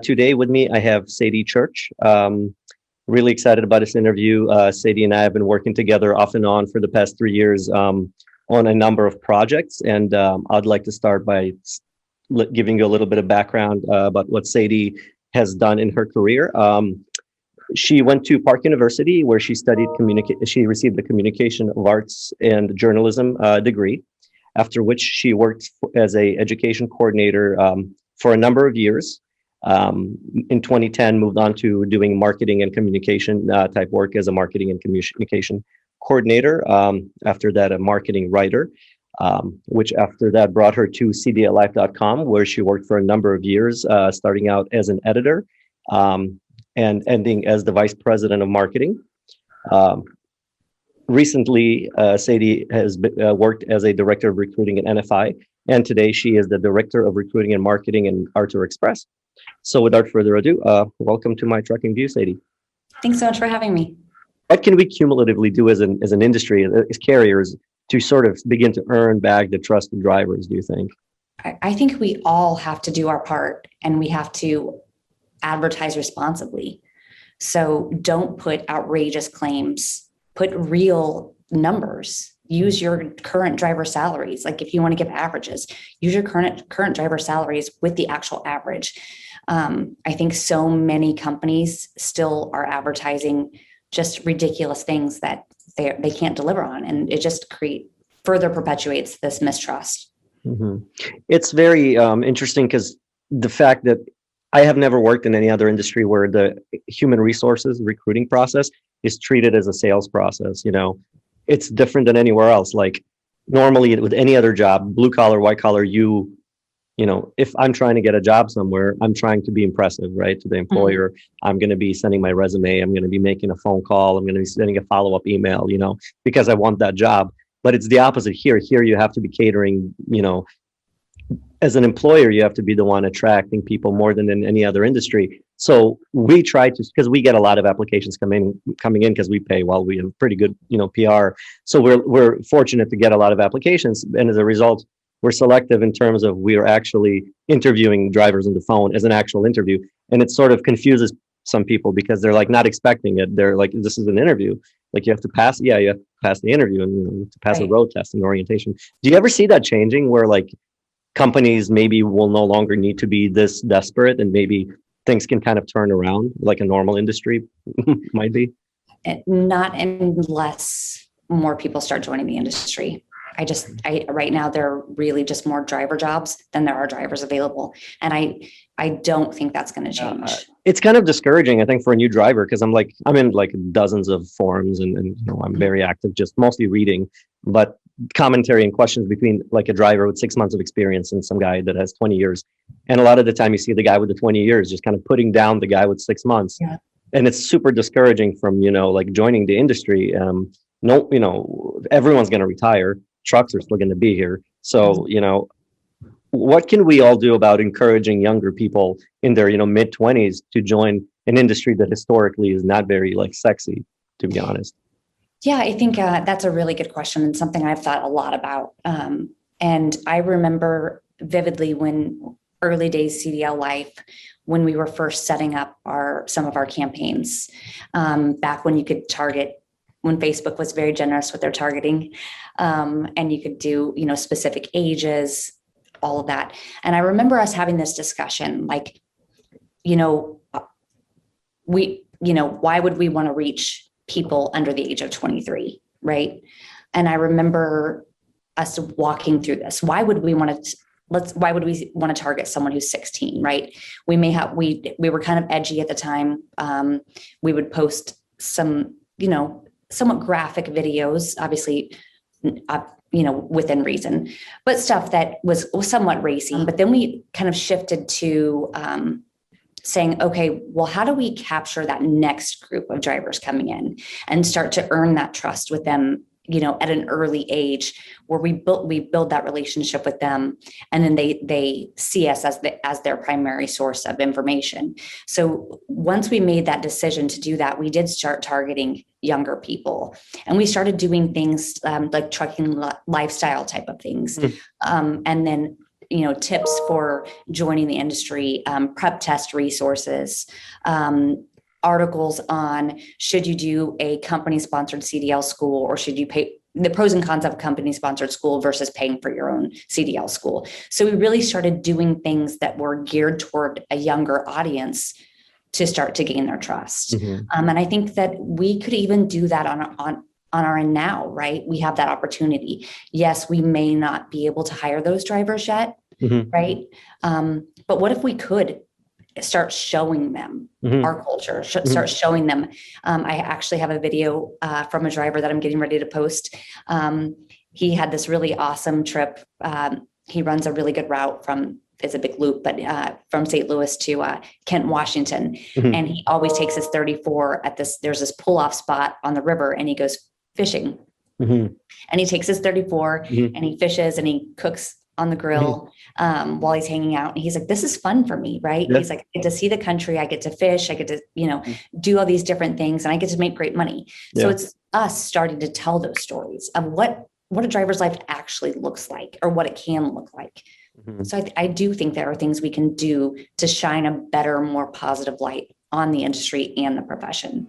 Today with me, I have Sadie Church. Really excited about this interview. Sadie and I have been working together off and on for the past 3 years on a number of projects. And I'd like to start by giving you a little bit of background about what Sadie has done in her career. She went to Park University where she studied She received the Communication of Arts and Journalism degree, after which she worked as a education coordinator for a number of years. In 2010, moved on to doing marketing and communication type work as a marketing and communication coordinator. After that, a marketing writer, which after that brought her to CDL-Life.com, where she worked for a number of years, starting out as an editor and ending as the vice president of marketing. Recently, Sadie has worked as a director of recruiting at NFI, and today she is the director of recruiting and marketing in Artur Express. So without further ado, welcome to my Trucking View, Sadie. Thanks so much for having me. What can we cumulatively do as an industry, as carriers, to sort of begin to earn back the trust of drivers, do you think? I think we all have to do our part, and we have to advertise responsibly. So don't put outrageous claims, put real numbers. Use your current driver salaries. Like if you want to give averages, use your current driver salaries with the actual average. I think so many companies still are advertising just ridiculous things that they can't deliver on, and it just further perpetuates this mistrust. Mm-hmm. It's very interesting because the fact that I have never worked in any other industry where the human resources recruiting process is treated as a sales process. It's different than anywhere else. Like normally with any other job, blue collar, white collar, if I'm trying to get a job somewhere, I'm trying to be impressive, right, to the employer. Mm-hmm. I'm going to be sending my resume. I'm going to be making a phone call. I'm going to be sending a follow-up email, because I want that job. But it's the opposite here. Here you have to be catering, as an employer, you have to be the one attracting people more than in any other industry. So we try to, because we get a lot of applications coming in because we pay well. We have pretty good, PR. So we're fortunate to get a lot of applications, and as a result, we're selective in terms of we are actually interviewing drivers on the phone as an actual interview, and it sort of confuses some people because they're like not expecting it. They're like, "This is an interview. Like you have to pass. Yeah, you have to pass the interview and you have to pass a road test and orientation." Do you ever see that changing where like companies maybe will no longer need to be this desperate and maybe things can kind of turn around like a normal industry might be? Not unless more people start joining the industry. Right now, there are really just more driver jobs than there are drivers available. And I don't think that's going to change. It's kind of discouraging, I think, for a new driver, because I'm in like dozens of forums and I'm very active, just mostly reading, but commentary and questions between like a driver with 6 months of experience and some guy that has 20 years. And a lot of the time you see the guy with the 20 years just kind of putting down the guy with 6 months. Yeah. And it's super discouraging from, like joining the industry. Everyone's going to retire. Trucks are still going to be here. So, what can we all do about encouraging younger people in their, mid-20s to join an industry that historically is not very like sexy, to be honest? Yeah, I think that's a really good question and something I've thought a lot about. And I remember vividly when early days CDL-Life, when we were first setting up some of our campaigns, back when you could target, when Facebook was very generous with their targeting, and you could do, specific ages, all of that. And I remember us having this discussion, like, why would we want to reach people under the age of 23, right? And I remember us walking through this. Why would we want to target someone who's 16, right? We were kind of edgy at the time. We would post some, somewhat graphic videos, obviously, within reason, but stuff that was somewhat racy. But then we kind of shifted to saying, okay, well, how do we capture that next group of drivers coming in and start to earn that trust with them, at an early age, where we build that relationship with them, and then they see us as their primary source of information. So once we made that decision to do that, we did start targeting younger people, and we started doing things like trucking lifestyle type of things, and then tips for joining the industry, prep test resources, articles on should you do a company-sponsored CDL school, or should you pay, the pros and cons of company-sponsored school versus paying for your own CDL school. So we really started doing things that were geared toward a younger audience to start to gain their trust. And I think that we could even do that on our end now, right? We have that opportunity. Yes, we may not be able to hire those drivers yet, right? But what if we could start showing them our culture, start showing them. I actually have a video from a driver that I'm getting ready to post. He had this really awesome trip. He runs a really good route it's a big loop, but from St. Louis to Kent, Washington. And he always takes his 34 there's this pull-off spot on the river, and he goes fishing. And he takes his 34 and he fishes and he cooks on the grill while he's hanging out. And he's like, this is fun for me, right? Yeah. He's like, I get to see the country, I get to fish, I get to, do all these different things, and I get to make great money. Yeah. So it's us starting to tell those stories of what a driver's life actually looks like, or what it can look like. So I do think there are things we can do to shine a better, more positive light on the industry and the profession.